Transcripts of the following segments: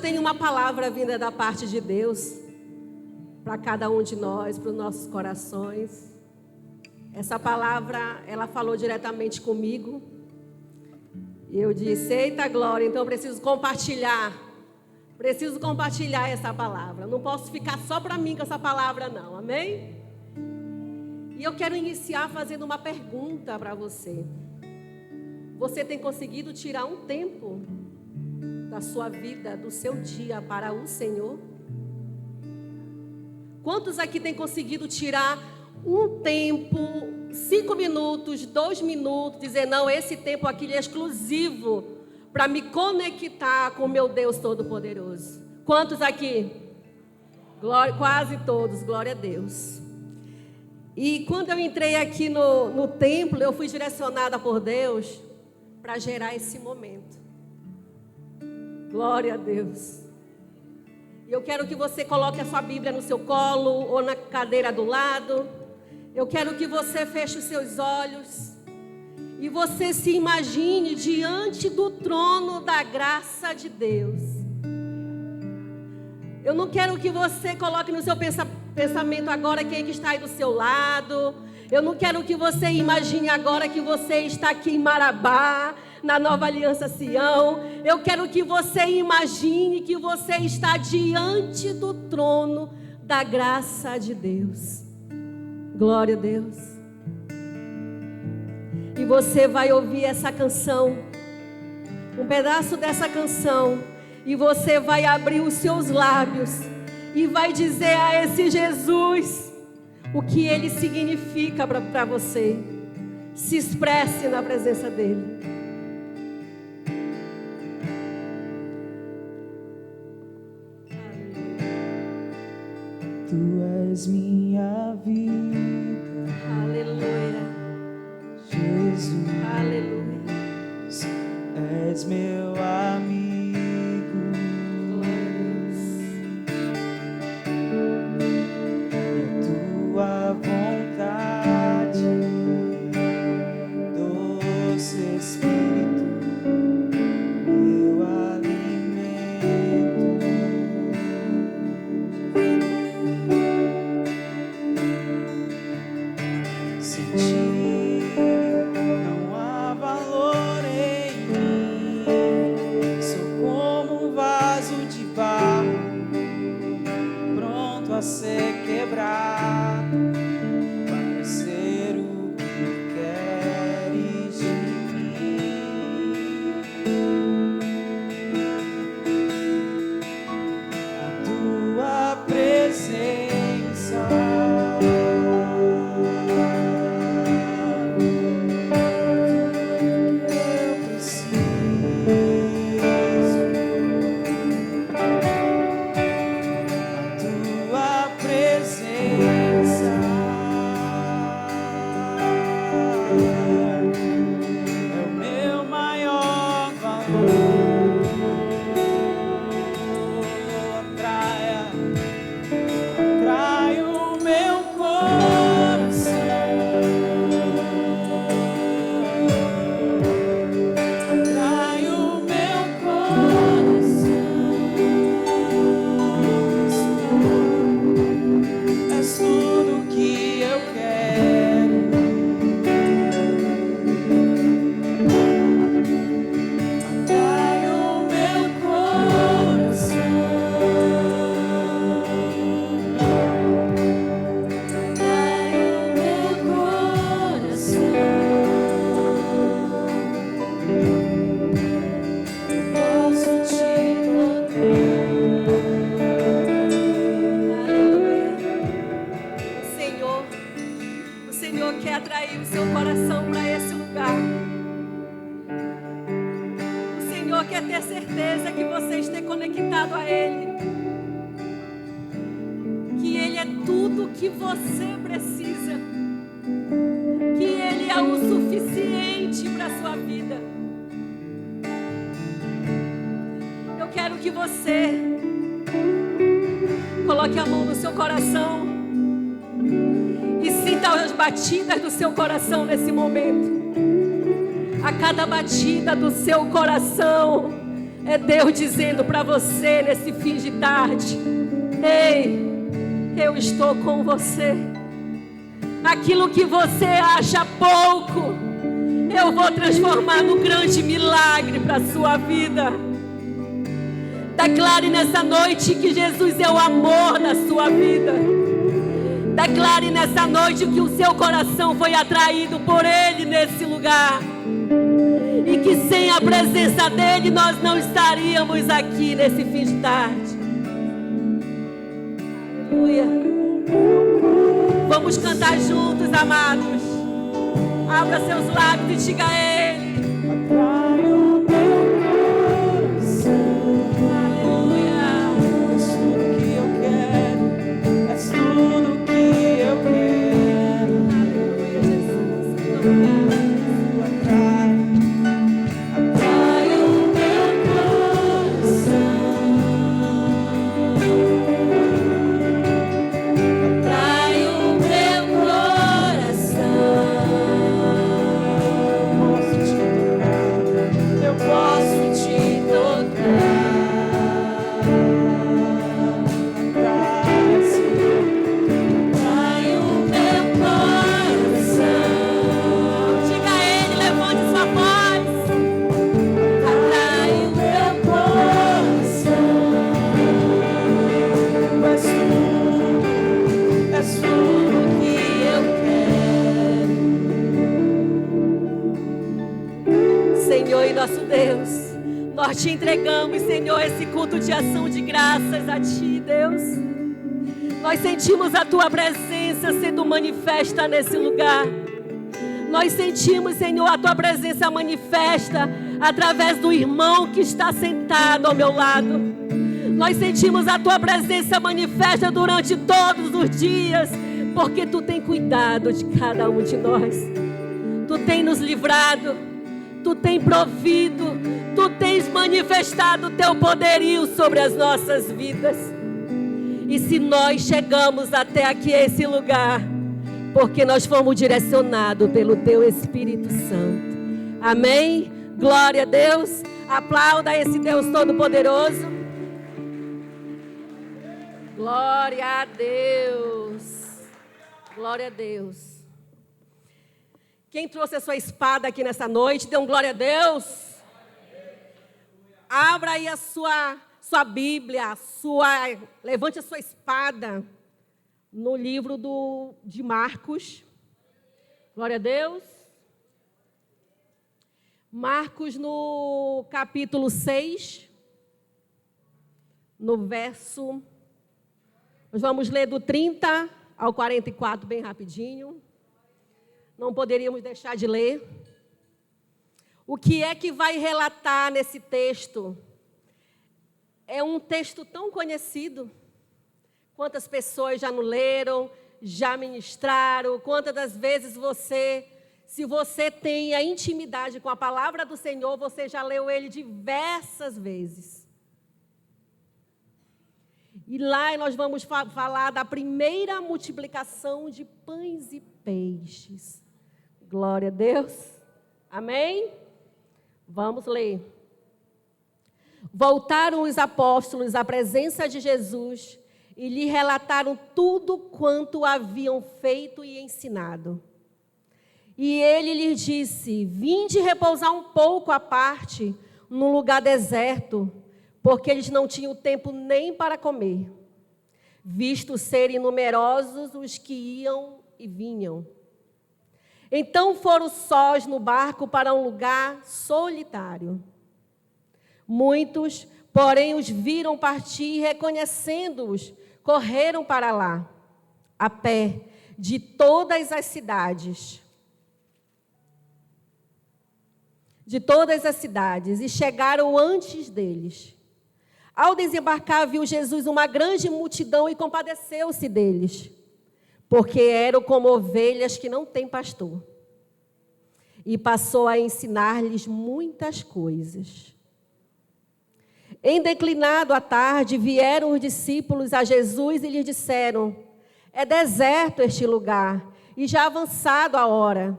tenho uma palavra vinda da parte de Deus para cada um de nós, para os nossos corações. Essa palavra, ela falou diretamente comigo. E eu disse: eita glória, então eu preciso compartilhar. Preciso compartilhar essa palavra. Não posso ficar só para mim com essa palavra, não. Amém? E eu quero iniciar fazendo uma pergunta para você. Você tem conseguido tirar um tempo da sua vida, do seu dia para o Senhor? Quantos aqui têm conseguido tirar um tempo, 5 minutos, 2 minutos, dizer: não, esse tempo aqui é exclusivo para me conectar com o meu Deus Todo-Poderoso? Quantos aqui? Glória, quase todos, glória a Deus. E quando eu entrei aqui no templo, eu fui direcionada por Deus para gerar esse momento. Glória a Deus. E eu quero que você coloque a sua Bíblia no seu colo ou na cadeira do lado. Eu quero que você feche os seus olhos e você se imagine diante do trono da graça de Deus. Eu não quero que você coloque no seu pensamento agora quem que está aí do seu lado. Eu não quero que você imagine agora que você está aqui em Marabá, na Nova Aliança Sião. Eu quero que você imagine que você está diante do trono da graça de Deus. Glória a Deus. E você vai ouvir essa canção, um pedaço dessa canção, e você vai abrir os seus lábios e vai dizer a esse Jesus o que ele significa para você. Se expresse na presença dele. Tu és minha vida, Aleluia. Jesus. Aleluia. És meu amigo. E tua vontade, doce Espírito, meu alimento. Sem ti não há valor em mim. Sou como um vaso de barro, pronto a ser quebrado, para ser o que queres de mim. A tua presença, eu preciso. A tua presença é o meu maior valor. Atrai o meu coração. Atrai o meu coração. És tudo que eu quero. Atrai o meu coração. Atrai o meu coração. Posso te tocar. O Senhor quer atrair o seu coração para esse lugar. O Senhor quer ter certeza que você esteja conectado a Ele. Que Ele é tudo que você precisa. Que Ele é o suficiente para a sua vida. Eu quero que você coloque a mão no seu coração e sinta as batidas do seu coração nesse momento. A cada batida do seu coração, É Deus dizendo para você nesse fim de tarde: ei, eu estou com você. Aquilo que você acha pouco, eu vou transformar num grande milagre para a sua vida. Declare nessa noite que Jesus é o amor da sua vida. Declare nessa noite que o seu coração foi atraído por Ele nesse lugar. E que sem a presença dEle nós não estaríamos aqui nesse fim de tarde. Aleluia. Vamos cantar juntos, amados. Abra seus lábios e diga a Ele: Atrai o meu coração. aleluia. És tudo que eu quero. És tudo que eu quero. Aleluia, Jesus. Obrigado. Atrai o meu coração. Atrai o meu coração. Eu posso te Eu posso te tocar. Atrai o meu coração. Diga a Ele, levante sua voz. Atrai o meu coração. És tudo que eu quero. Senhor e nosso Deus, nós te entregamos, Senhor, esse culto de ação de graças a Ti, Deus. Nós sentimos a Tua presença sendo manifesta nesse lugar. Nós sentimos, Senhor, a Tua presença manifesta através do irmão que está sentado ao meu lado. Nós sentimos a Tua presença manifesta durante todos os dias, porque Tu tem cuidado de cada um de nós. Tu tem nos livrado, Tu tem provido, Tu tens manifestado o Teu poderio sobre as nossas vidas. E se nós chegamos até aqui, esse lugar, porque nós fomos direcionados pelo Teu Espírito Santo. Amém? Glória a Deus. Aplauda esse Deus Todo-Poderoso. Glória a Deus. Glória a Deus. Quem trouxe a sua espada aqui nessa noite, dê um glória a Deus. Abra aí a sua Bíblia, levante a sua espada no livro de Marcos. Glória a Deus. Marcos no capítulo 6, no verso... Nós vamos ler do 30 ao 44 bem rapidinho. Não poderíamos deixar de ler. O que é que vai relatar nesse texto? É um texto tão conhecido. Quantas pessoas já não leram, já ministraram, quantas das vezes se você tem a intimidade com a palavra do Senhor, você já leu ele diversas vezes. E lá nós vamos falar da primeira multiplicação de pães e peixes. Glória a Deus. Amém? Vamos ler. Voltaram os apóstolos à presença de Jesus e lhe relataram tudo quanto haviam feito e ensinado. E ele lhes disse: vinde repousar um pouco à parte, num lugar deserto, porque eles não tinham tempo nem para comer, visto serem numerosos os que iam e vinham. Então foram sós no barco para um lugar solitário. Muitos, porém, os viram partir e, reconhecendo-os, correram para lá, a pé, de todas as cidades. E chegaram antes deles. Ao desembarcar, viu Jesus uma grande multidão e compadeceu-se deles, porque eram como ovelhas que não têm pastor. E passou a ensinar-lhes muitas coisas. Em declinado a tarde, vieram os discípulos a Jesus e lhe disseram: é deserto este lugar, e já avançado a hora.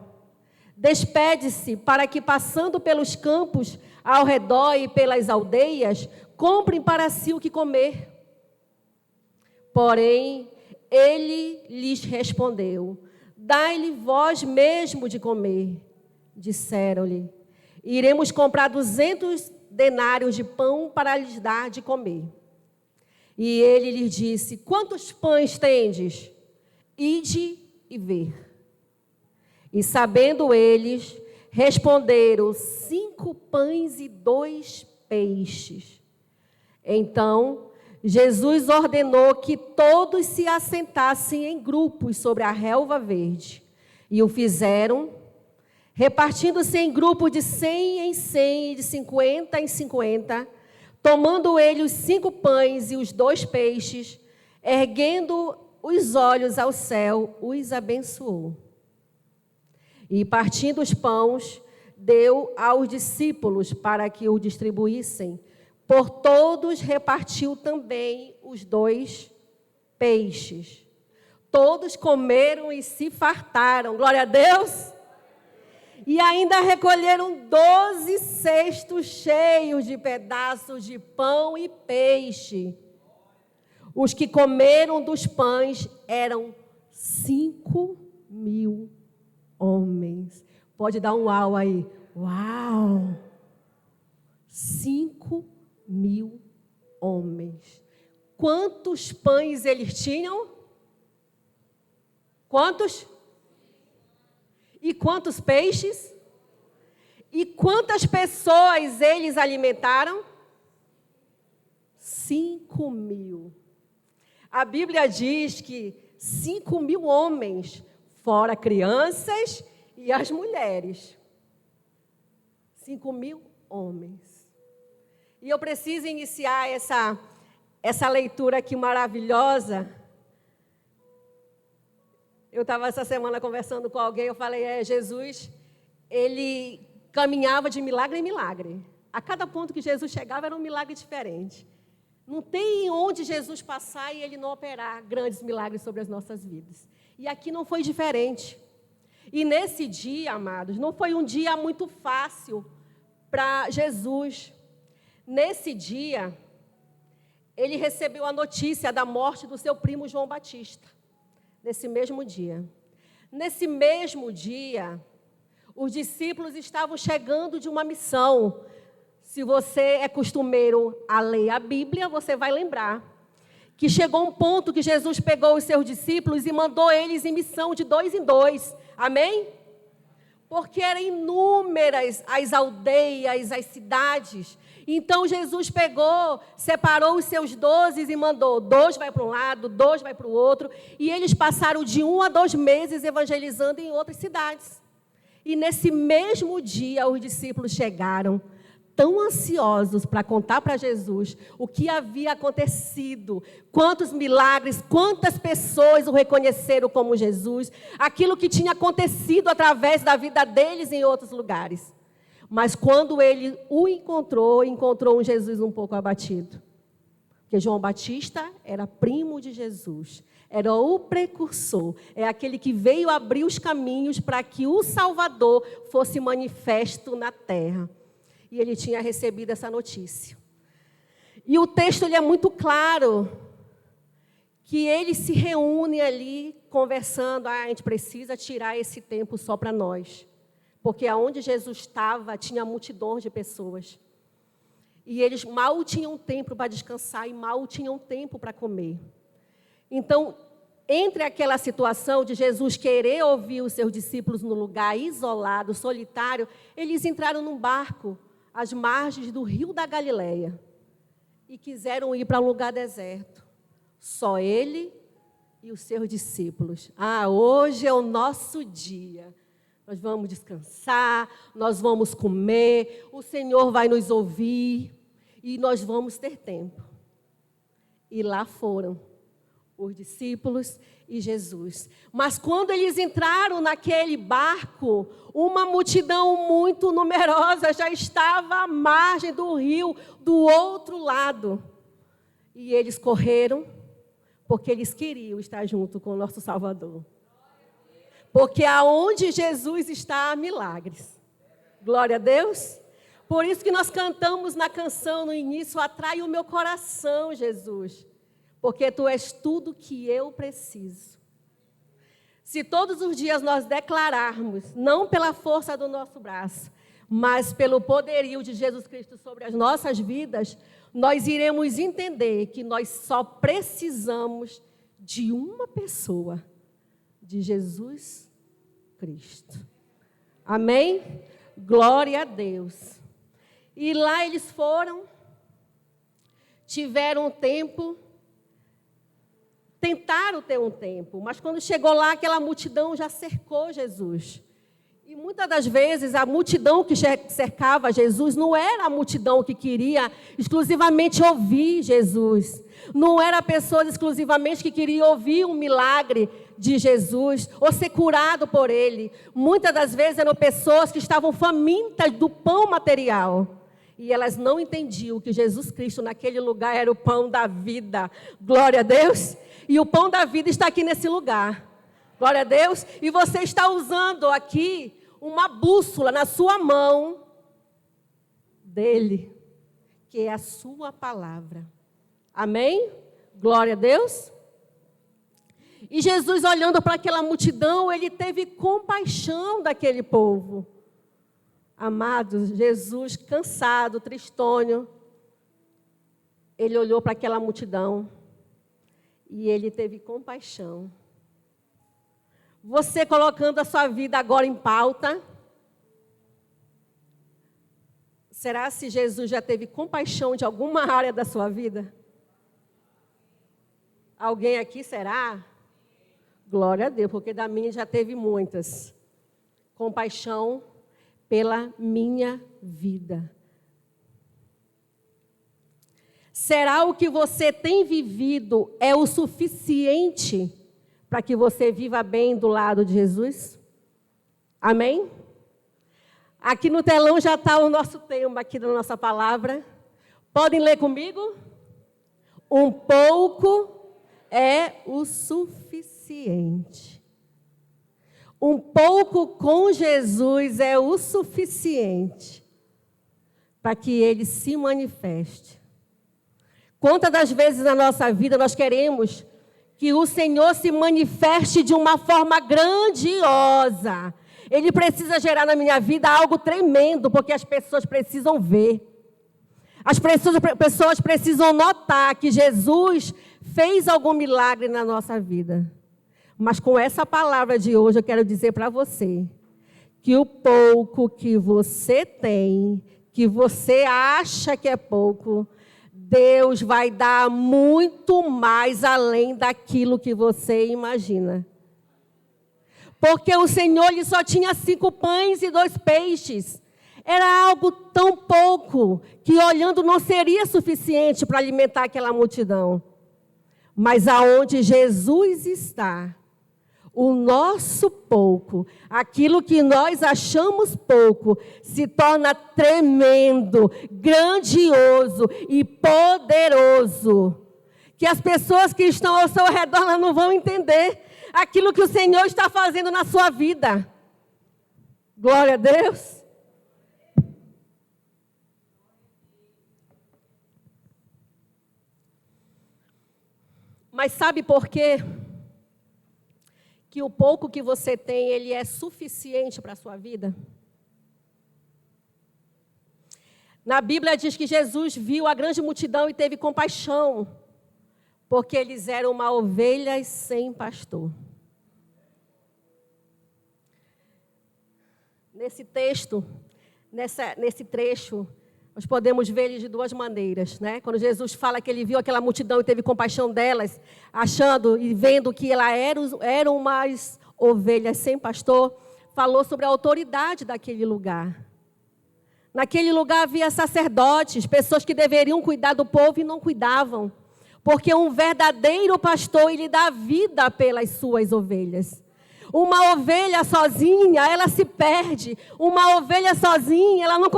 Despede-se, para que, passando pelos campos, ao redor e pelas aldeias, comprem para si o que comer. Porém, ele lhes respondeu: dai-lhe vós mesmo de comer. Disseram-lhe: iremos comprar 200 denários de pão para lhes dar de comer. E ele lhes disse: quantos pães tendes? Ide e ver. E sabendo eles, responderam: 5 pães e 2 peixes. Então, Jesus ordenou que todos se assentassem em grupos sobre a relva verde. E o fizeram, repartindo-se em grupos de 100 em 100 e de 50 em 50, tomando ele os 5 pães e os 2 peixes, erguendo os olhos ao céu, os abençoou. E partindo os pães, deu aos discípulos para que o distribuíssem. Por todos repartiu também os 2 peixes. Todos comeram e se fartaram. Glória a Deus! E ainda recolheram 12 cestos cheios de pedaços de pão e peixe. Os que comeram dos pães eram 5.000 homens. Pode dar um uau aí. Uau! 5.000 homens. Quantos pães eles tinham? Quantos? E quantos peixes? E quantas pessoas eles alimentaram? 5.000. A Bíblia diz que 5.000 homens, fora crianças e as mulheres. 5.000 homens. E eu preciso iniciar essa leitura aqui maravilhosa. Eu estava essa semana conversando com alguém, eu falei, Jesus, ele caminhava de milagre em milagre. A cada ponto que Jesus chegava era um milagre diferente. Não tem onde Jesus passar e ele não operar grandes milagres sobre as nossas vidas. E aqui não foi diferente. E nesse dia, amados, não foi um dia muito fácil para Jesus. Nesse dia, ele recebeu a notícia da morte do seu primo João Batista. Nesse mesmo dia. Nesse mesmo dia, os discípulos estavam chegando de uma missão. Se você é costumeiro a ler a Bíblia, você vai lembrar que chegou um ponto que Jesus pegou os seus discípulos e mandou eles em missão de 2 em 2. Amém? Porque eram inúmeras as aldeias, as cidades. Então, Jesus pegou, separou os seus 12 e mandou 2 vai para um lado, 2 vai para o outro. E eles passaram de 1 a 2 meses evangelizando em outras cidades. E nesse mesmo dia, os discípulos chegaram tão ansiosos para contar para Jesus o que havia acontecido, quantos milagres, quantas pessoas o reconheceram como Jesus, aquilo que tinha acontecido através da vida deles em outros lugares. Mas quando ele o encontrou um Jesus um pouco abatido. Porque João Batista era primo de Jesus, era o precursor, é aquele que veio abrir os caminhos para que o Salvador fosse manifesto na terra. E ele tinha recebido essa notícia. E o texto ele é muito claro, que eles se reúnem ali, conversando, a gente precisa tirar esse tempo só para nós. Porque aonde Jesus estava, tinha multidões de pessoas. E eles mal tinham tempo para descansar e mal tinham tempo para comer. Então, entre aquela situação de Jesus querer ouvir os seus discípulos no lugar isolado, solitário, eles entraram num barco às margens do rio da Galileia e quiseram ir para um lugar deserto. Só ele e os seus discípulos. Hoje é o nosso dia. Nós vamos descansar, nós vamos comer, o Senhor vai nos ouvir e nós vamos ter tempo. E lá foram os discípulos e Jesus. Mas quando eles entraram naquele barco, uma multidão muito numerosa já estava à margem do rio, do outro lado. E eles correram, porque eles queriam estar junto com o nosso Salvador. Porque aonde Jesus está, há milagres. Glória a Deus. Por isso que nós cantamos na canção no início, atrai o meu coração, Jesus, porque tu és tudo que eu preciso. Se todos os dias nós declararmos, não pela força do nosso braço, mas pelo poderio de Jesus Cristo sobre as nossas vidas, nós iremos entender que nós só precisamos de uma pessoa, de Jesus Cristo. Amém? Glória a Deus. E lá eles foram, tiveram um tempo, tentaram ter um tempo, mas quando chegou lá, aquela multidão já cercou Jesus. E muitas das vezes a multidão que cercava Jesus não era a multidão que queria exclusivamente ouvir Jesus. Não era pessoas exclusivamente que queriam ouvir um milagre de Jesus ou ser curado por ele. Muitas das vezes eram pessoas que estavam famintas do pão material. E elas não entendiam que Jesus Cristo naquele lugar era o pão da vida. Glória a Deus. E o pão da vida está aqui nesse lugar. Glória a Deus. E você está usando aqui uma bússola na sua mão dele, que é a sua palavra. Amém? Glória a Deus. E Jesus, olhando para aquela multidão, ele teve compaixão daquele povo. Amados, Jesus, cansado, tristonho, ele olhou para aquela multidão e ele teve compaixão. Você colocando a sua vida agora em pauta, será se Jesus já teve compaixão de alguma área da sua vida? Alguém aqui será? Glória a Deus, porque da minha já teve muitas. Compaixão pela minha vida. Será o que você tem vivido é o suficiente para que você viva bem do lado de Jesus? Amém? Aqui no telão já está o nosso tema aqui da nossa palavra. Podem ler comigo? Um pouco é o suficiente. Um pouco com Jesus é o suficiente para que Ele se manifeste. Quantas das vezes na nossa vida nós queremos que o Senhor se manifeste de uma forma grandiosa. Ele precisa gerar na minha vida algo tremendo, porque as pessoas precisam ver. As pessoas precisam notar que Jesus fez algum milagre na nossa vida. Mas com essa palavra de hoje eu quero dizer para você que o pouco que você tem, que você acha que é pouco, Deus vai dar muito mais além daquilo que você imagina. Porque o Senhor ele só tinha 5 pães e 2 peixes. Era algo tão pouco que olhando não seria suficiente para alimentar aquela multidão. Mas aonde Jesus está, o nosso pouco, aquilo que nós achamos pouco, se torna tremendo, grandioso e poderoso. Que as pessoas que estão ao seu redor elas não vão entender aquilo que o Senhor está fazendo na sua vida. Glória a Deus. Mas sabe por quê? Que o pouco que você tem, ele é suficiente para a sua vida? Na Bíblia diz que Jesus viu a grande multidão e teve compaixão, porque eles eram uma ovelha sem pastor. Nesse texto, nesse trecho, nós podemos ver ele de 2 maneiras, né? Quando Jesus fala que ele viu aquela multidão e teve compaixão delas, achando e vendo que eram umas ovelhas sem pastor, falou sobre a autoridade daquele lugar. Naquele lugar havia sacerdotes, pessoas que deveriam cuidar do povo e não cuidavam. Porque um verdadeiro pastor, ele dá vida pelas suas ovelhas. Uma ovelha sozinha, ela se perde. Uma ovelha sozinha, ela não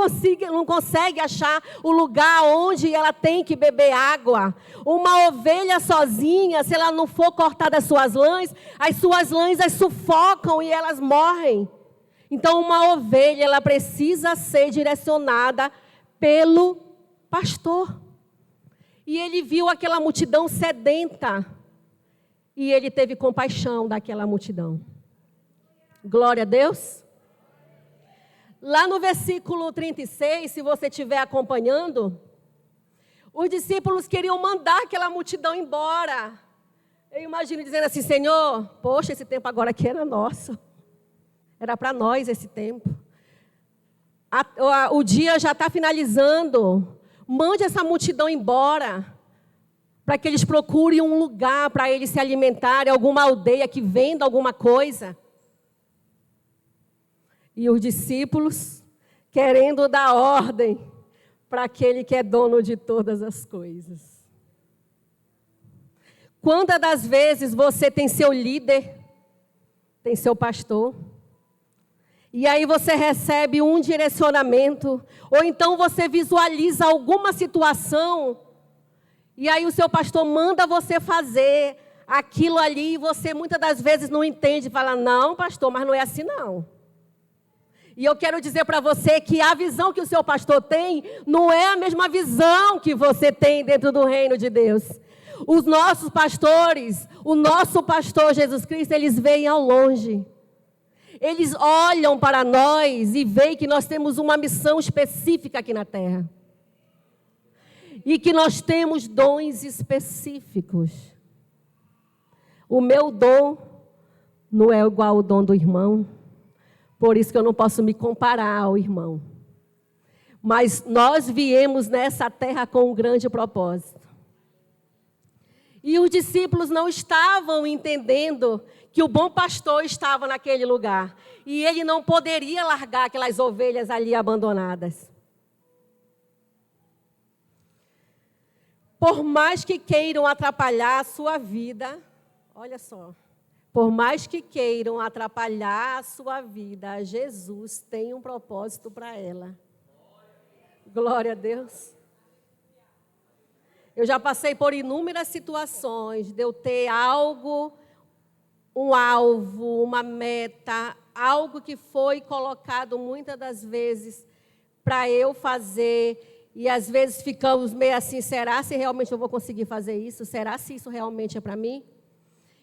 consegue achar o lugar onde ela tem que beber água. Uma ovelha sozinha, se ela não for cortar as suas lãs as sufocam e elas morrem. Então, uma ovelha, ela precisa ser direcionada pelo pastor. E ele viu aquela multidão sedenta. E ele teve compaixão daquela multidão. Glória a Deus. Lá no versículo 36, se você estiver acompanhando, os discípulos queriam mandar aquela multidão embora. Eu imagino dizendo assim: Senhor, poxa, esse tempo agora aqui era nosso. Era para nós esse tempo. O dia já está finalizando. Mande essa multidão embora, para que eles procurem um lugar para eles se alimentarem, alguma aldeia que venda alguma coisa. E os discípulos querendo dar ordem para aquele que é dono de todas as coisas. Quantas das vezes você tem seu líder, tem seu pastor, e aí você recebe um direcionamento, ou então você visualiza alguma situação, e aí o seu pastor manda você fazer aquilo ali, e você muitas das vezes não entende, fala: não, pastor, mas não é assim não. E eu quero dizer para você que a visão que o seu pastor tem não é a mesma visão que você tem dentro do reino de Deus. Os nossos pastores, o nosso pastor Jesus Cristo, eles veem ao longe. Eles olham para nós e veem que nós temos uma missão específica aqui na terra. E que nós temos dons específicos. O meu dom não é igual ao dom do irmão. Por isso que eu não posso me comparar ao irmão. Mas nós viemos nessa terra com um grande propósito. E os discípulos não estavam entendendo que o bom pastor estava naquele lugar. E ele não poderia largar aquelas ovelhas ali abandonadas. Por mais que queiram atrapalhar a sua vida, olha só. Por mais que queiram atrapalhar a sua vida, Jesus tem um propósito para ela. Glória a Deus. Eu já passei por inúmeras situações de eu ter algo, um alvo, uma meta, algo que foi colocado muitas das vezes para eu fazer, e às vezes ficamos meio assim: será se realmente eu vou conseguir fazer isso? Será se isso realmente é para mim?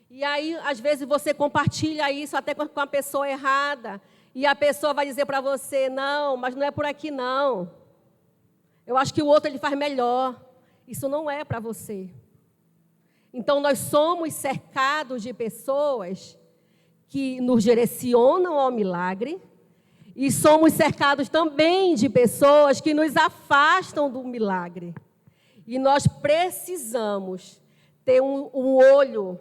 E aí, às vezes, você compartilha isso até com a pessoa errada. E a pessoa vai dizer para você: não, mas não é por aqui não. Eu acho que o outro ele faz melhor. Isso não é para você. Então, nós somos cercados de pessoas que nos direcionam ao milagre. E somos cercados também de pessoas que nos afastam do milagre. E nós precisamos ter um olho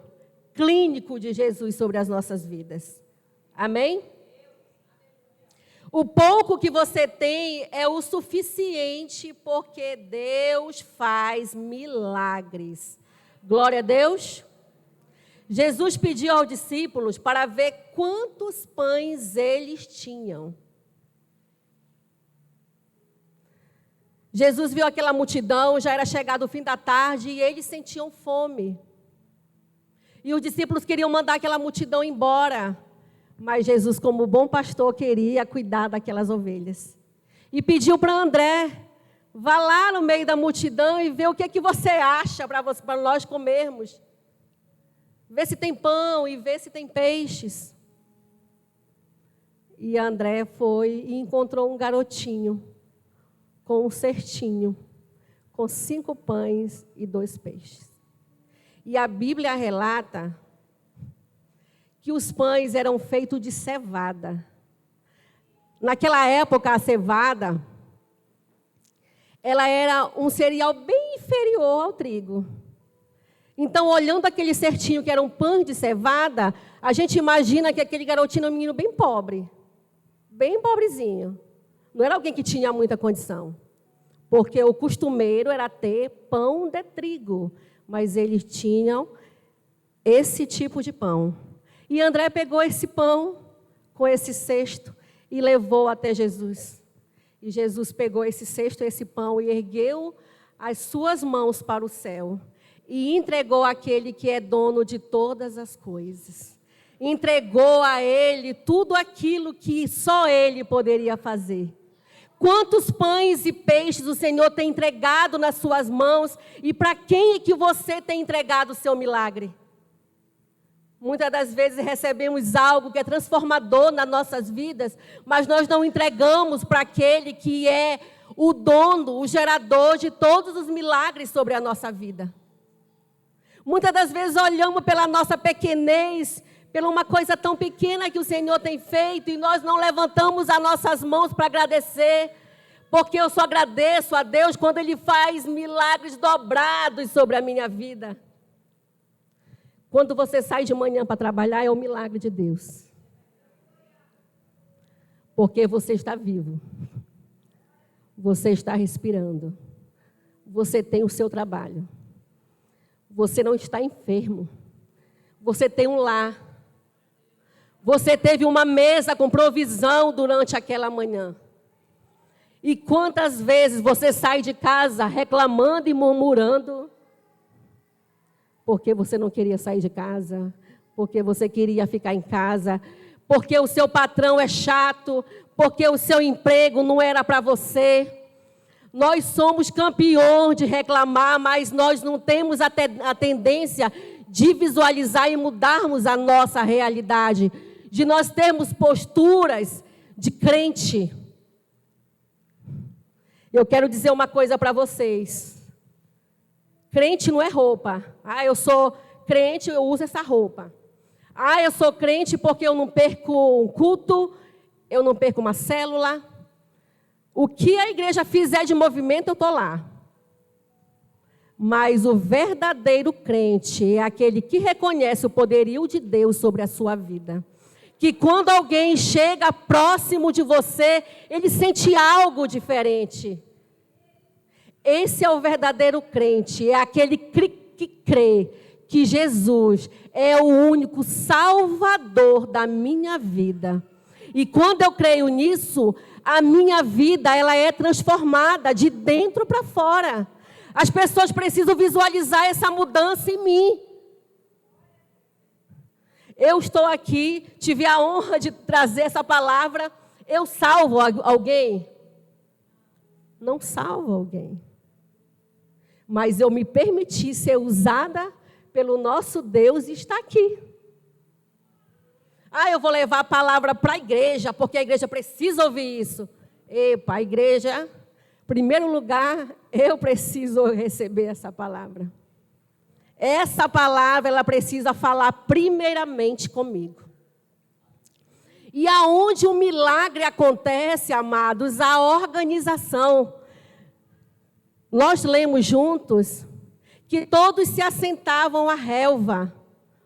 clínico de Jesus sobre as nossas vidas. Amém? O pouco que você tem é o suficiente, porque Deus faz milagres. Glória a Deus. Jesus pediu aos discípulos para ver quantos pães eles tinham. Jesus viu aquela multidão, já era chegado o fim da tarde e eles sentiam fome. E os discípulos queriam mandar aquela multidão embora. Mas Jesus, como bom pastor, queria cuidar daquelas ovelhas. E pediu para André: vá lá no meio da multidão e vê o que é que você acha para nós comermos. Vê se tem pão e vê se tem peixes. E André foi e encontrou um garotinho com um cestinho, com 5 pães e 2 peixes. E a Bíblia relata que os pães eram feitos de cevada. Naquela época, a cevada, ela era um cereal bem inferior ao trigo. Então, olhando aquele cestinho que era um pão de cevada, a gente imagina que aquele garotinho era um menino bem pobre, bem pobrezinho. Não era alguém que tinha muita condição, porque o costumeiro era ter pão de trigo, mas eles tinham esse tipo de pão. E André pegou esse pão com esse cesto e levou até Jesus. E Jesus pegou esse cesto, esse pão, e ergueu as suas mãos para o céu e entregou àquele que é dono de todas as coisas. Entregou a ele tudo aquilo que só ele poderia fazer. Quantos pães e peixes o Senhor tem entregado nas suas mãos e para quem é que você tem entregado o seu milagre? Muitas das vezes recebemos algo que é transformador nas nossas vidas, mas nós não entregamos para aquele que é o dono, o gerador de todos os milagres sobre a nossa vida. Muitas das vezes olhamos pela nossa pequenez, pela uma coisa tão pequena que o Senhor tem feito e nós não levantamos as nossas mãos para agradecer, porque eu só agradeço a Deus quando Ele faz milagres dobrados sobre a minha vida. Quando você sai de manhã para trabalhar, é um milagre de Deus. Porque você está vivo. Você está respirando. Você tem o seu trabalho. Você não está enfermo. Você tem um lar. Você teve uma mesa com provisão durante aquela manhã. E quantas vezes você sai de casa reclamando e murmurando, porque você não queria sair de casa, porque você queria ficar em casa, porque o seu patrão é chato, porque o seu emprego não era para você. Nós somos campeões de reclamar, mas nós não temos a tendência de visualizar e mudarmos a nossa realidade, de nós termos posturas de crente. Eu quero dizer uma coisa para vocês. Crente não é roupa. Ah, eu sou crente, eu uso essa roupa. Ah, eu sou crente porque eu não perco um culto, eu não perco uma célula. O que a igreja fizer de movimento, eu estou lá. Mas o verdadeiro crente é aquele que reconhece o poderio de Deus sobre a sua vida. Que quando alguém chega próximo de você, ele sente algo diferente. Esse é o verdadeiro crente, é aquele que crê que Jesus é o único salvador da minha vida. E quando eu creio nisso, a minha vida ela é transformada de dentro para fora. As pessoas precisam visualizar essa mudança em mim. Eu estou aqui, tive a honra de trazer essa palavra. Eu salvo alguém? Não salvo alguém. Mas eu me permiti ser usada pelo nosso Deus e estar aqui. Ah, eu vou levar a palavra para a igreja, porque a igreja precisa ouvir isso. Epa, a igreja, em primeiro lugar, eu preciso receber essa palavra. Essa palavra, ela precisa falar primeiramente comigo. E aonde o milagre acontece, amados, a organização. Nós lemos juntos que todos se assentavam à relva,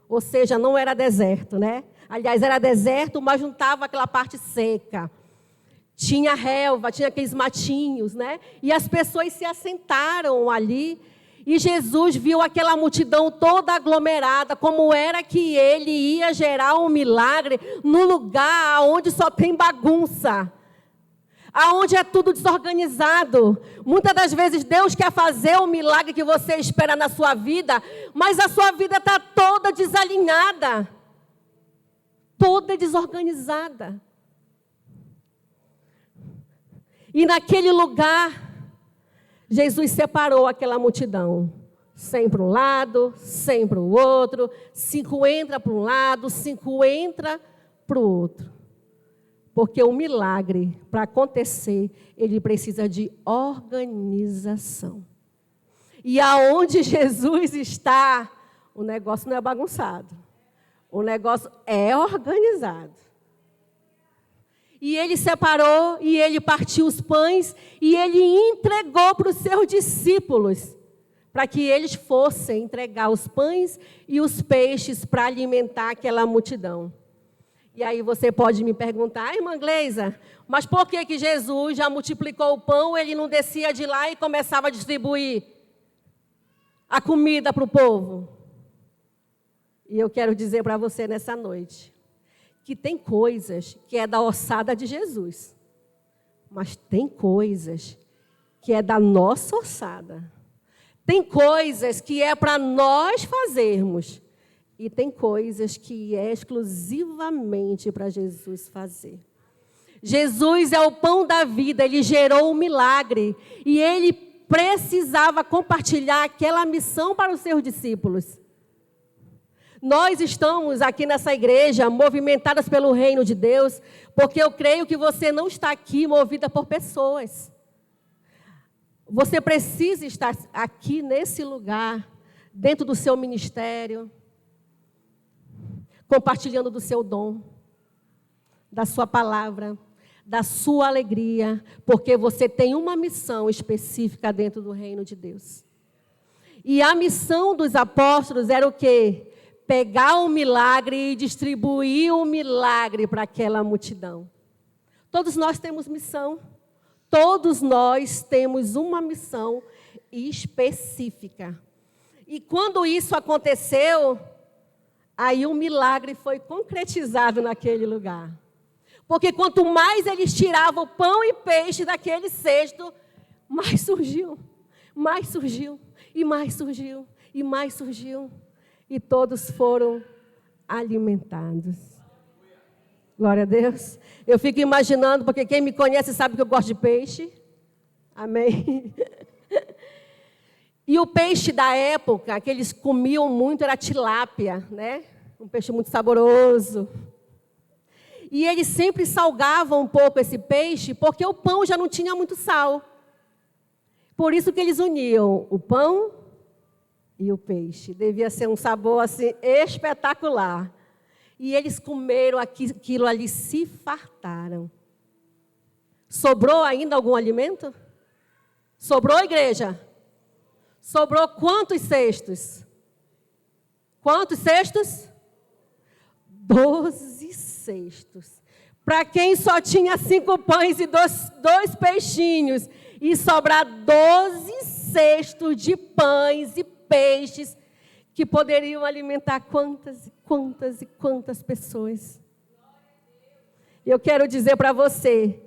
ou seja, não era deserto, né? Aliás, era deserto, mas juntava aquela parte seca. Tinha relva, tinha aqueles matinhos, né? E as pessoas se assentaram ali. E Jesus viu aquela multidão toda aglomerada, como era que ele ia gerar um milagre no lugar onde só tem bagunça, aonde é tudo desorganizado. Muitas das vezes Deus quer fazer o milagre que você espera na sua vida, mas a sua vida está toda desalinhada, toda desorganizada. E naquele lugar, Jesus separou aquela multidão. 100 para um lado, 100 para o outro, 50 para um lado, 50 para o outro. Porque o milagre, para acontecer, ele precisa de organização. E aonde Jesus está, o negócio não é bagunçado. O negócio é organizado. E ele separou, e ele partiu os pães, e ele entregou para os seus discípulos, para que eles fossem entregar os pães e os peixes para alimentar aquela multidão. E aí você pode me perguntar, irmã Gleisa, mas por que Jesus já multiplicou o pão, ele não descia de lá e começava a distribuir a comida para o povo? E eu quero dizer para você nessa noite, que tem coisas que é da ossada de Jesus, mas tem coisas que é da nossa ossada. Tem coisas que é para nós fazermos e tem coisas que é exclusivamente para Jesus fazer. Jesus é o pão da vida, ele gerou um milagre e ele precisava compartilhar aquela missão para os seus discípulos. Nós estamos aqui nessa igreja movimentadas pelo reino de Deus, porque eu creio que você não está aqui movida por pessoas. Você precisa estar aqui nesse lugar, dentro do seu ministério, compartilhando do seu dom, da sua palavra, da sua alegria, porque você tem uma missão específica dentro do reino de Deus. E a missão dos apóstolos era o quê? Pegar o milagre e distribuir o milagre para aquela multidão. Todos nós temos missão. Todos nós temos uma missão específica. E quando isso aconteceu, aí um milagre foi concretizado naquele lugar. Porque quanto mais eles tiravam pão e peixe daquele cesto, mais surgiu, mais surgiu, e mais surgiu, e mais surgiu. E todos foram alimentados. Glória a Deus. Eu fico imaginando, porque quem me conhece sabe que eu gosto de peixe. Amém. E o peixe da época, que eles comiam muito, era tilápia, né? Um peixe muito saboroso. E eles sempre salgavam um pouco esse peixe, porque o pão já não tinha muito sal. Por isso que eles uniam o pão e o peixe. Devia ser um sabor assim espetacular. E eles comeram aquilo ali, se fartaram. Sobrou ainda algum alimento? Sobrou, igreja? Sobrou quantos cestos? Quantos cestos? 12 cestos. Para quem só tinha 5 pães e dois peixinhos, e sobrar 12 cestos de pães e peixes, que poderiam alimentar quantas e quantas e quantas pessoas. Eu quero dizer para você,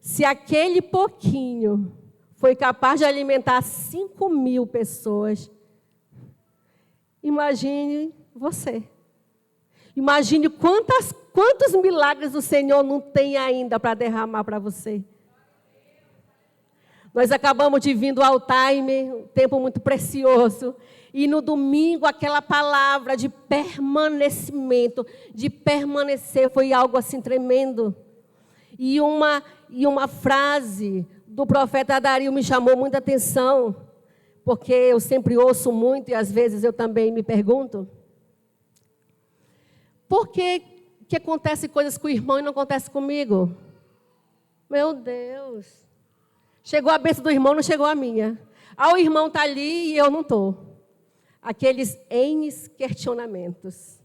se aquele pouquinho foi capaz de alimentar 5.000 pessoas, imagine você. Imagine quantos milagres o Senhor não tem ainda para derramar para você. Nós acabamos de vir do Altaime, um tempo muito precioso. E no domingo, aquela palavra de permanecimento, de permanecer, foi algo assim tremendo. E uma frase do profeta Dario me chamou muita atenção, porque eu sempre ouço muito e às vezes eu também me pergunto, por que acontece coisas com o irmão e não acontece comigo? Meu Deus! Chegou a bênção do irmão, não chegou a minha. O irmão está ali e eu não estou. Aqueles N questionamentos.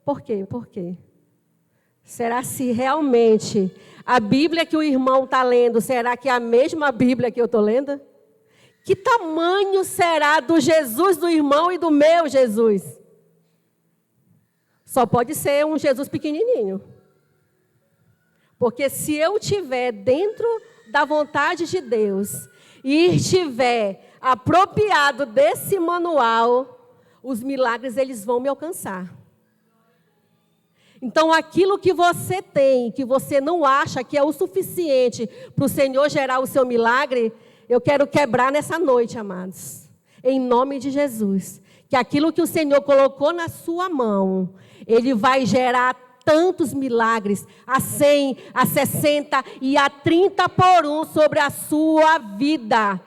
Por quê? Por quê? Será se realmente a Bíblia que o irmão está lendo, será que é a mesma Bíblia que eu estou lendo? Que tamanho será do Jesus do irmão e do meu Jesus? Só pode ser um Jesus pequenininho. Porque se eu estiver dentro da vontade de Deus e estiver apropriado desse manual, os milagres eles vão me alcançar. Então, aquilo que você tem, que você não acha que é o suficiente para o Senhor gerar o seu milagre, eu quero quebrar nessa noite, amados. Em nome de Jesus. Que aquilo que o Senhor colocou na sua mão, Ele vai gerar tantos milagres, a 100, a 60 e a 30 por 1 sobre a sua vida.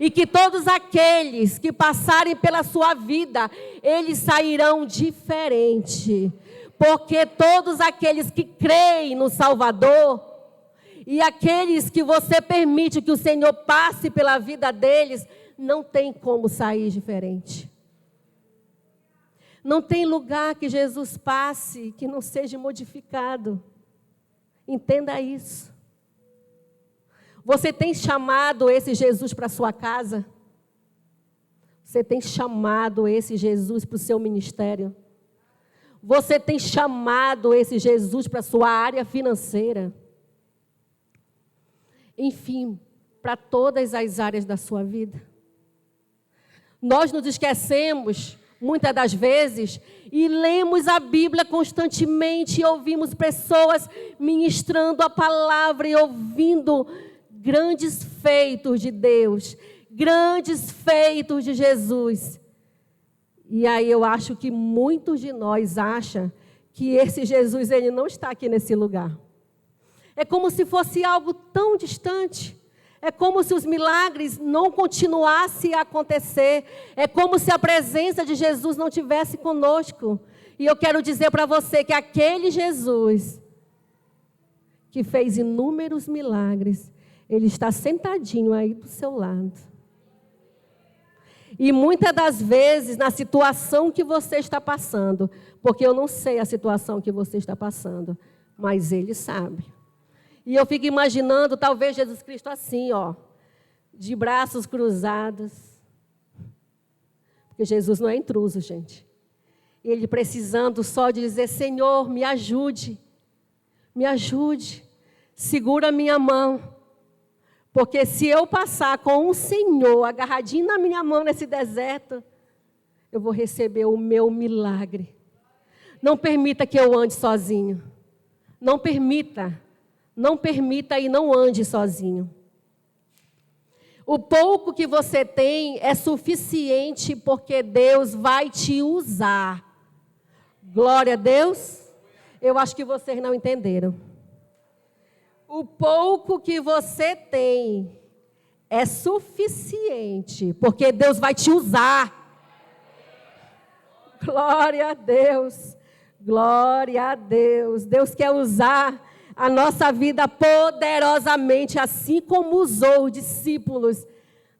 E que todos aqueles que passarem pela sua vida, eles sairão diferente. Porque todos aqueles que creem no Salvador, e aqueles que você permite que o Senhor passe pela vida deles, não tem como sair diferente. Não tem lugar que Jesus passe que não seja modificado. Entenda isso. Você tem chamado esse Jesus para a sua casa? Você tem chamado esse Jesus para o seu ministério? Você tem chamado esse Jesus para a sua área financeira? Enfim, para todas as áreas da sua vida. Nós nos esquecemos muitas das vezes, e lemos a Bíblia constantemente, e ouvimos pessoas ministrando a palavra e ouvindo grandes feitos de Deus, grandes feitos de Jesus. E aí eu acho que muitos de nós acham que esse Jesus, ele não está aqui nesse lugar. É como se fosse algo tão distante. É como se os milagres não continuassem a acontecer. É como se a presença de Jesus não tivesse conosco. E eu quero dizer para você que aquele Jesus que fez inúmeros milagres, ele está sentadinho aí do seu lado. E muitas das vezes, na situação que você está passando, porque eu não sei a situação que você está passando, mas ele sabe. E eu fico imaginando, talvez, Jesus Cristo assim, ó, de braços cruzados. Porque Jesus não é intruso, gente. Ele precisando só de dizer, Senhor, me ajude, segura a minha mão. Porque se eu passar com um Senhor agarradinho na minha mão nesse deserto, eu vou receber o meu milagre. Não permita que eu ande sozinho. Não permita e não ande sozinho. O pouco que você tem é suficiente porque Deus vai te usar. Glória a Deus. Eu acho que vocês não entenderam. O pouco que você tem é suficiente porque Deus vai te usar. Glória a Deus. Glória a Deus. Deus quer usar a nossa vida poderosamente, assim como usou os discípulos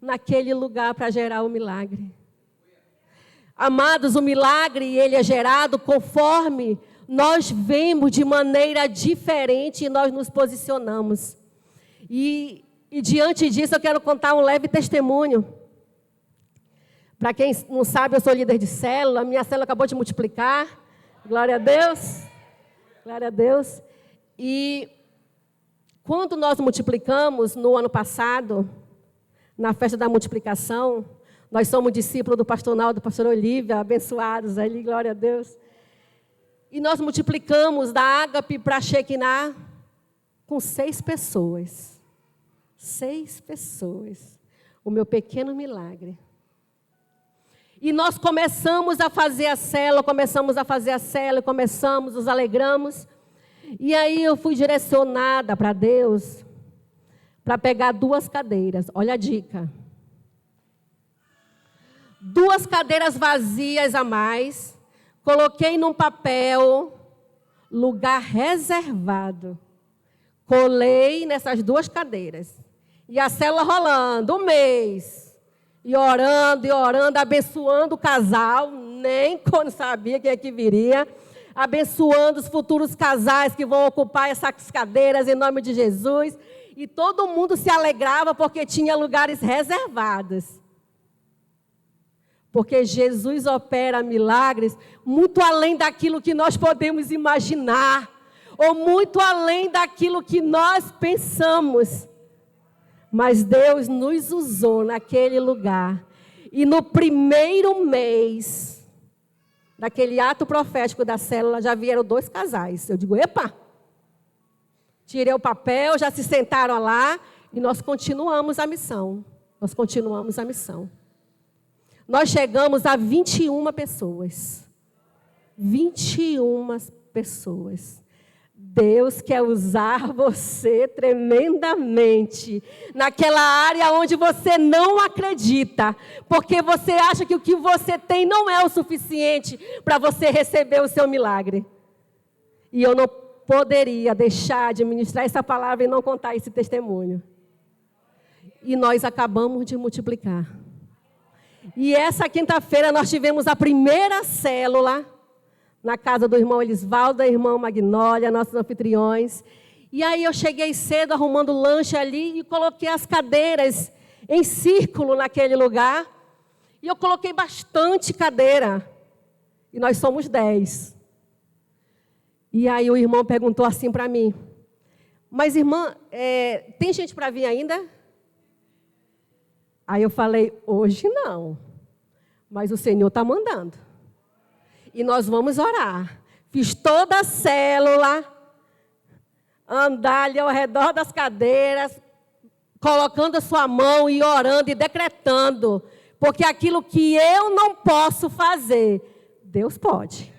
naquele lugar para gerar o milagre. Amados, o milagre, ele é gerado conforme nós vemos de maneira diferente e nós nos posicionamos. E diante disso eu quero contar um leve testemunho. Para quem não sabe, eu sou líder de célula, minha célula acabou de multiplicar. Glória a Deus. Glória a Deus. E quando nós multiplicamos no ano passado, na festa da multiplicação, nós somos discípulos do pastor Naldo, do pastor Olívia, abençoados ali, glória a Deus. E nós multiplicamos da Ágape para Shekinah com 6 pessoas. 6 pessoas. O meu pequeno milagre. E nós começamos a fazer a célula, nos alegramos. E aí eu fui direcionada para Deus para pegar 2 cadeiras. Olha a dica. 2 cadeiras vazias a mais. Coloquei num papel, lugar reservado. Colei nessas 2 cadeiras. E a célula rolando, 1 mês. E orando, abençoando o casal. Nem quando sabia quem é que viria. Abençoando os futuros casais que vão ocupar essas cadeiras em nome de Jesus. E todo mundo se alegrava porque tinha lugares reservados. Porque Jesus opera milagres muito além daquilo que nós podemos imaginar. Ou muito além daquilo que nós pensamos. Mas Deus nos usou naquele lugar. E no primeiro mês daquele ato profético da célula, já vieram 2 casais. Eu digo, epa! Tirei o papel, já se sentaram lá e nós continuamos a missão. Nós chegamos a 21 pessoas. 21 pessoas. Deus quer usar você tremendamente naquela área onde você não acredita, porque você acha que o que você tem não é o suficiente para você receber o seu milagre. E eu não poderia deixar de ministrar essa palavra e não contar esse testemunho. E nós acabamos de multiplicar. E essa quinta-feira nós tivemos a primeira célula na casa do irmão Elisvaldo, da irmã Magnólia, nossos anfitriões. E aí eu cheguei cedo arrumando lanche ali e coloquei as cadeiras em círculo naquele lugar. E eu coloquei bastante cadeira. E nós somos 10. E aí o irmão perguntou assim para mim, mas irmã, tem gente para vir ainda? Aí eu falei, hoje não, mas o Senhor está mandando. E nós vamos orar. Fiz toda a célula, andar ali ao redor das cadeiras, colocando a sua mão e orando e decretando. Porque aquilo que eu não posso fazer, Deus pode.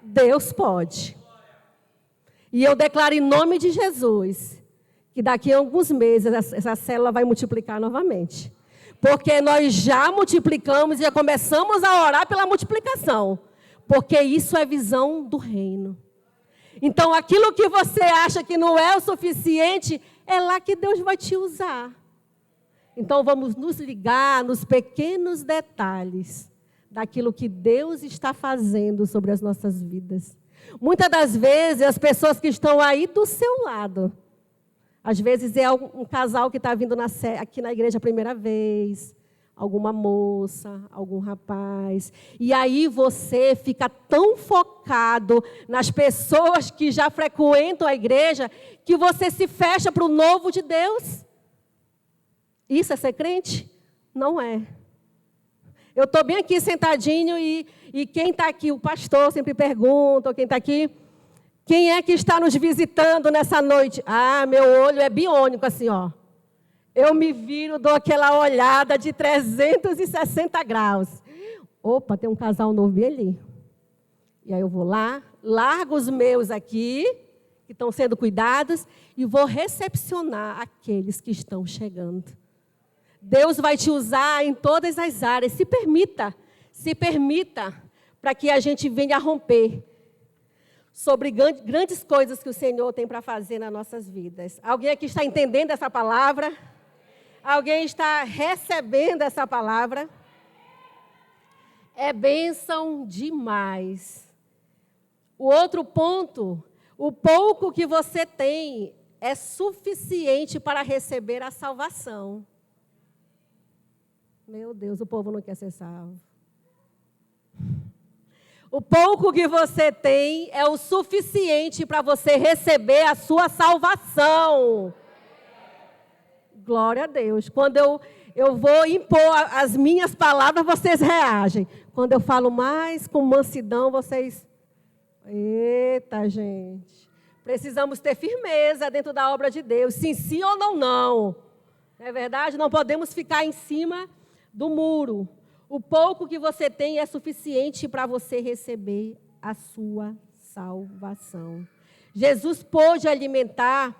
Deus pode. E eu declaro em nome de Jesus, que daqui a alguns meses essa célula vai multiplicar novamente. Porque nós já multiplicamos e já começamos a orar pela multiplicação. Porque isso é visão do reino. Então, aquilo que você acha que não é o suficiente, é lá que Deus vai te usar. Então, vamos nos ligar nos pequenos detalhes daquilo que Deus está fazendo sobre as nossas vidas. Muitas das vezes, as pessoas que estão aí do seu lado, às vezes é um casal que está vindo aqui na igreja a primeira vez, alguma moça, algum rapaz. E aí você fica tão focado nas pessoas que já frequentam a igreja, que você se fecha para o novo de Deus. Isso é ser crente? Não é. Eu estou bem aqui sentadinho e quem está aqui, o pastor sempre pergunta, ou quem está aqui, quem é que está nos visitando nessa noite? Ah, meu olho é biônico assim, ó. Eu me viro, dou aquela olhada de 360 graus. Opa, tem um casal novo bem ali. E aí eu vou lá, largo os meus aqui, que estão sendo cuidados, e vou recepcionar aqueles que estão chegando. Deus vai te usar em todas as áreas. Se permita, para que a gente venha a romper sobre grandes coisas que o Senhor tem para fazer nas nossas vidas. Alguém aqui está entendendo essa palavra? Alguém está recebendo essa palavra? É bênção demais. O outro ponto, o pouco que você tem é suficiente para receber a salvação. Meu Deus, o povo não quer ser salvo. O pouco que você tem é o suficiente para você receber a sua salvação. Glória a Deus. Quando eu vou impor as minhas palavras, vocês reagem. Quando eu falo mais com mansidão, vocês... Eita, gente. Precisamos ter firmeza dentro da obra de Deus. Sim ou não, não. Não é verdade? Não podemos ficar em cima do muro. O pouco que você tem é suficiente para você receber a sua salvação. Jesus pôde alimentar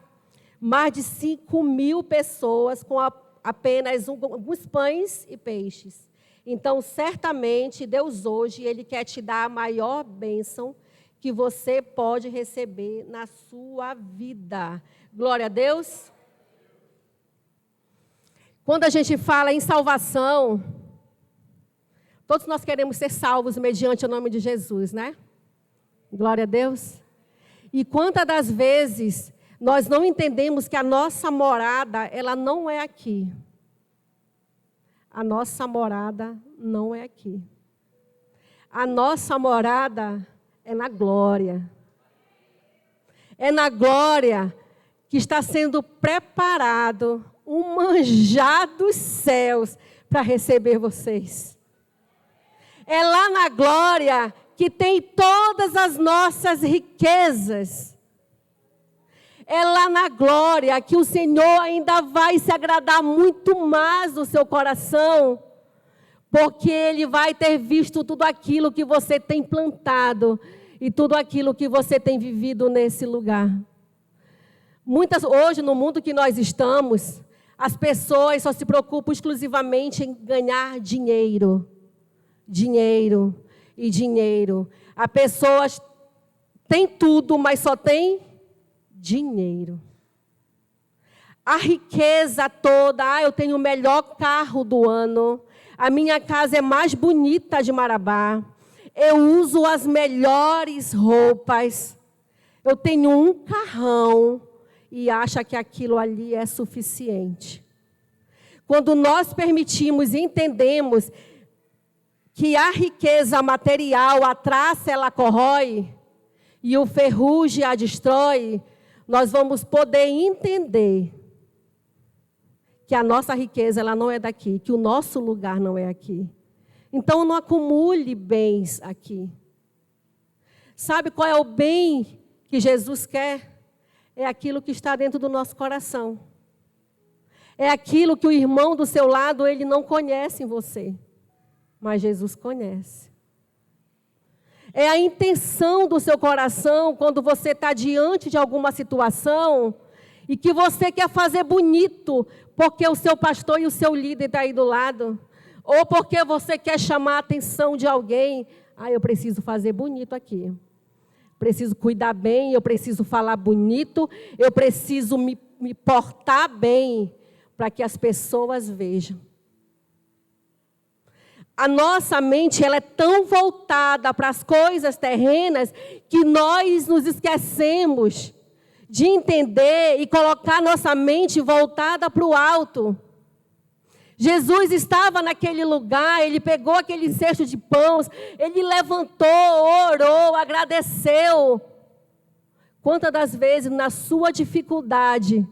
mais de 5.000 pessoas com apenas alguns pães e peixes. Então, certamente, Deus hoje, Ele quer te dar a maior bênção que você pode receber na sua vida. Glória a Deus. Quando a gente fala em salvação, todos nós queremos ser salvos mediante o nome de Jesus, né? Glória a Deus. E quantas das vezes nós não entendemos que a nossa morada, ela não é aqui. A nossa morada não é aqui. A nossa morada é na glória. É na glória que está sendo preparado um manjar dos céus para receber vocês. É lá na glória que tem todas as nossas riquezas. É lá na glória que o Senhor ainda vai se agradar muito mais do seu coração, porque Ele vai ter visto tudo aquilo que você tem plantado e tudo aquilo que você tem vivido nesse lugar. Hoje, no mundo que nós estamos, as pessoas só se preocupam exclusivamente em ganhar dinheiro. Dinheiro e dinheiro. As pessoas têm tudo, mas só tem dinheiro. A riqueza toda, eu tenho o melhor carro do ano, a minha casa é mais bonita de Marabá, eu uso as melhores roupas, eu tenho um carrão e acha que aquilo ali é suficiente. Quando nós permitimos e entendemos que a riqueza material, a traça ela corrói e o ferrugem a destrói, nós vamos poder entender que a nossa riqueza ela não é daqui, que o nosso lugar não é aqui. Então, não acumule bens aqui. Sabe qual é o bem que Jesus quer? É aquilo que está dentro do nosso coração. É aquilo que o irmão do seu lado, ele não conhece em você. Mas Jesus conhece. É a intenção do seu coração quando você está diante de alguma situação e que você quer fazer bonito porque o seu pastor e o seu líder estão aí do lado. Ou porque você quer chamar a atenção de alguém. Eu preciso fazer bonito aqui. Preciso cuidar bem, eu preciso falar bonito, eu preciso me portar bem para que as pessoas vejam. A nossa mente ela é tão voltada para as coisas terrenas que nós nos esquecemos de entender e colocar nossa mente voltada para o alto. Jesus estava naquele lugar, ele pegou aquele cesto de pães, ele levantou, orou, agradeceu. Quantas das vezes na sua dificuldade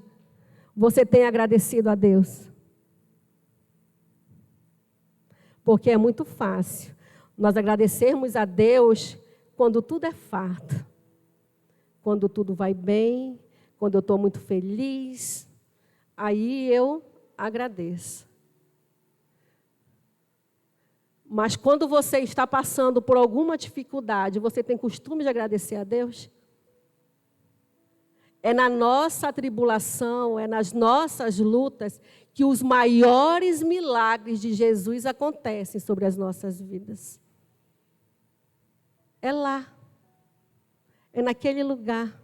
você tem agradecido a Deus? Porque é muito fácil nós agradecermos a Deus quando tudo é farto. Quando tudo vai bem, quando eu estou muito feliz, aí eu agradeço. Mas quando você está passando por alguma dificuldade, você tem costume de agradecer a Deus? É na nossa tribulação, é nas nossas lutas que os maiores milagres de Jesus acontecem sobre as nossas vidas. É lá. É naquele lugar.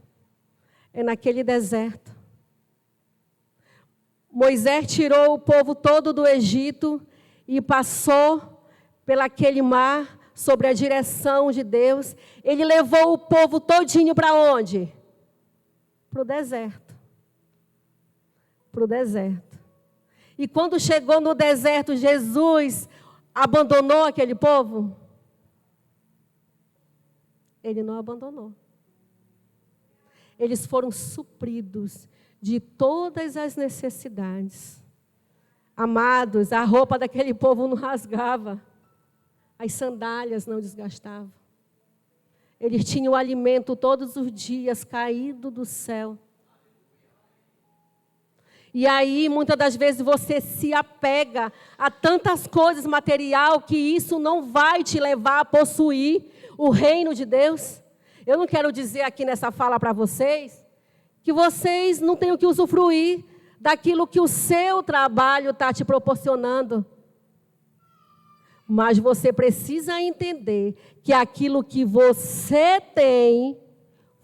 É naquele deserto. Moisés tirou o povo todo do Egito e passou pelaquele mar sobre a direção de Deus. Ele levou o povo todinho para onde? Para o deserto. Para o deserto. E quando chegou no deserto, Jesus abandonou aquele povo? Ele não abandonou. Eles foram supridos de todas as necessidades. Amados, a roupa daquele povo não rasgava. As sandálias não desgastavam. Eles tinham alimento todos os dias, caído do céu. E aí, muitas das vezes, você se apega a tantas coisas material que isso não vai te levar a possuir o reino de Deus. Eu não quero dizer aqui nessa fala para vocês que vocês não tenham que usufruir daquilo que o seu trabalho está te proporcionando. Mas você precisa entender que aquilo que você tem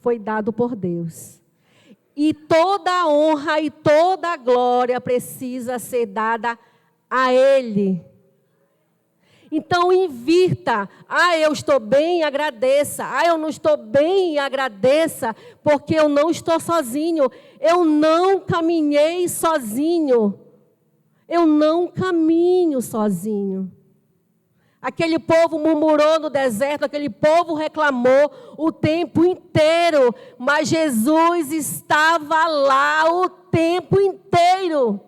foi dado por Deus. E toda a honra e toda a glória precisa ser dada a Ele. Então, invirta. Eu estou bem, agradeça. Eu não estou bem, agradeça, porque eu não estou sozinho. Eu não caminhei sozinho. Eu não caminho sozinho. Aquele povo murmurou no deserto, aquele povo reclamou o tempo inteiro, mas Jesus estava lá o tempo inteiro.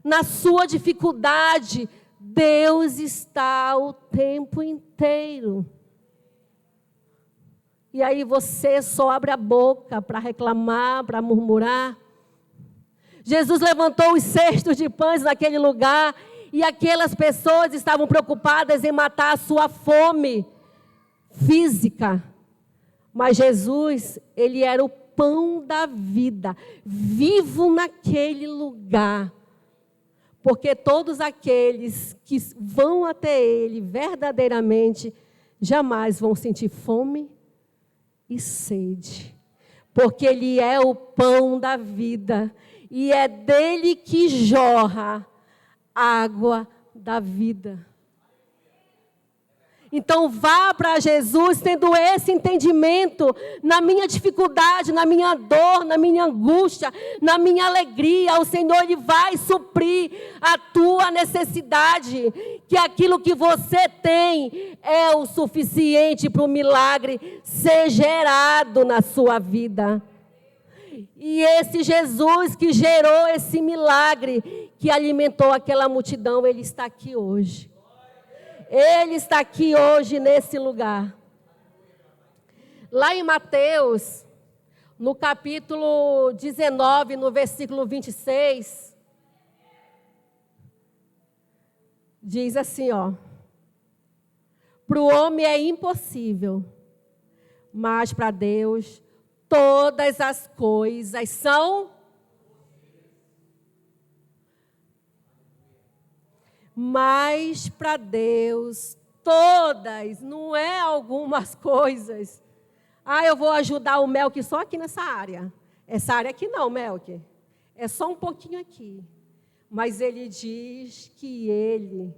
Na sua dificuldade, Deus está o tempo inteiro. E aí você só abre a boca para reclamar, para murmurar. Jesus levantou os cestos de pães naquele lugar e aquelas pessoas estavam preocupadas em matar a sua fome física. Mas Jesus, ele era o pão da vida, vivo naquele lugar. Porque todos aqueles que vão até ele verdadeiramente jamais vão sentir fome e sede. Porque ele é o pão da vida. E é dele que jorra a água da vida. Então vá para Jesus tendo esse entendimento na minha dificuldade, na minha dor, na minha angústia, na minha alegria. O Senhor ele vai suprir a tua necessidade, que aquilo que você tem é o suficiente para o milagre ser gerado na sua vida. E esse Jesus que gerou esse milagre, que alimentou aquela multidão, Ele está aqui hoje. Ele está aqui hoje nesse lugar. Lá em Mateus, no capítulo 19, no versículo 26, diz assim, ó. Para o homem é impossível, mas para Deus todas as coisas são. Mas para Deus todas, não é algumas coisas. Eu vou ajudar o Melk só aqui nessa área. Essa área aqui não, Melk. É só um pouquinho aqui. Mas ele diz que ele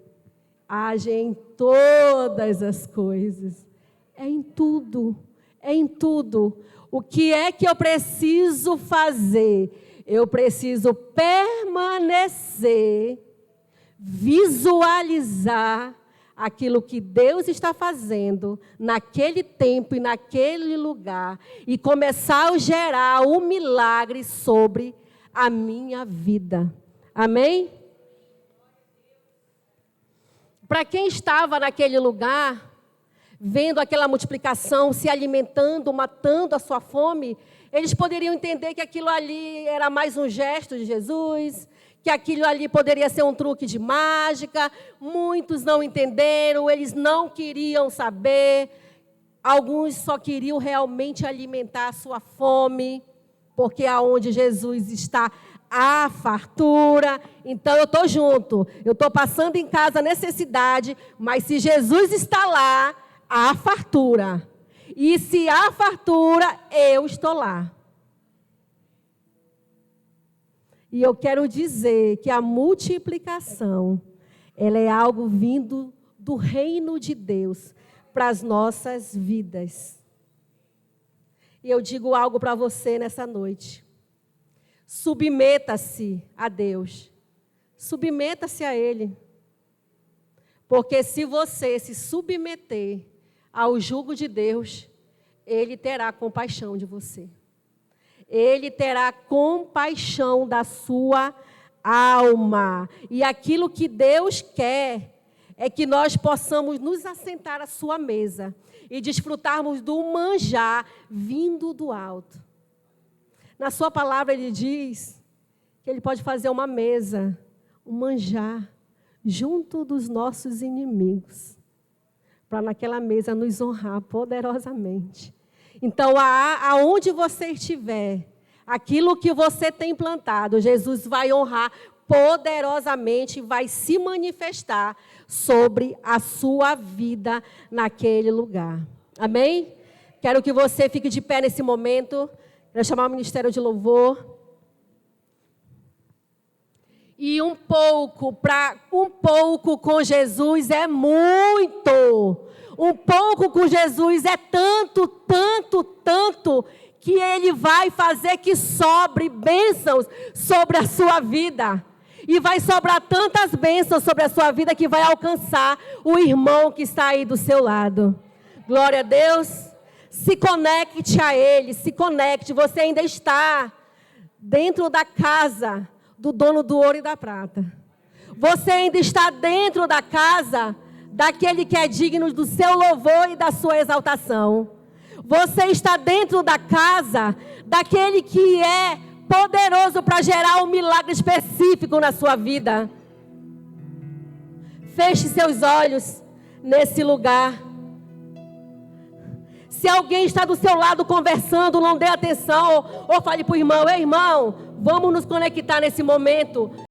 age em todas as coisas. É em tudo. É em tudo. O que é que eu preciso fazer? Eu preciso permanecer, visualizar aquilo que Deus está fazendo naquele tempo e naquele lugar e começar a gerar um milagre sobre a minha vida. Amém? Para quem estava naquele lugar, vendo aquela multiplicação, se alimentando, matando a sua fome, eles poderiam entender que aquilo ali era mais um gesto de Jesus, que aquilo ali poderia ser um truque de mágica. Muitos não entenderam, eles não queriam saber. Alguns só queriam realmente alimentar a sua fome, porque aonde Jesus está, há fartura. Então eu estou junto, eu estou passando em casa necessidade, mas se Jesus está lá, há fartura. E se há fartura, eu estou lá. E eu quero dizer que a multiplicação, ela é algo vindo do reino de Deus para as nossas vidas. E eu digo algo para você nessa noite. Submeta-se a Deus. Submeta-se a Ele. Porque se você se submeter ao jugo de Deus, Ele terá compaixão de você. Ele terá compaixão da sua alma. E aquilo que Deus quer é que nós possamos nos assentar à sua mesa e desfrutarmos do manjar vindo do alto. Na sua palavra Ele diz que Ele pode fazer uma mesa, um manjar, junto dos nossos inimigos, para naquela mesa nos honrar poderosamente. Então, aonde você estiver, aquilo que você tem plantado, Jesus vai honrar poderosamente, vai se manifestar sobre a sua vida naquele lugar. Amém? Quero que você fique de pé nesse momento. Quero chamar o Ministério de Louvor. E um pouco com Jesus é muito. Um pouco com Jesus é tanto, tanto, tanto, que Ele vai fazer que sobre bênçãos sobre a sua vida. E vai sobrar tantas bênçãos sobre a sua vida que vai alcançar o irmão que está aí do seu lado. Glória a Deus. Se conecte a Ele, se conecte. Você ainda está dentro da casa do dono do ouro e da prata. Você ainda está dentro da casa daquele que é digno do seu louvor e da sua exaltação. Você está dentro da casa daquele que é poderoso para gerar um milagre específico na sua vida. Feche seus olhos nesse lugar. Se alguém está do seu lado conversando, não dê atenção, ou fale para o irmão: ei, irmão, vamos nos conectar nesse momento.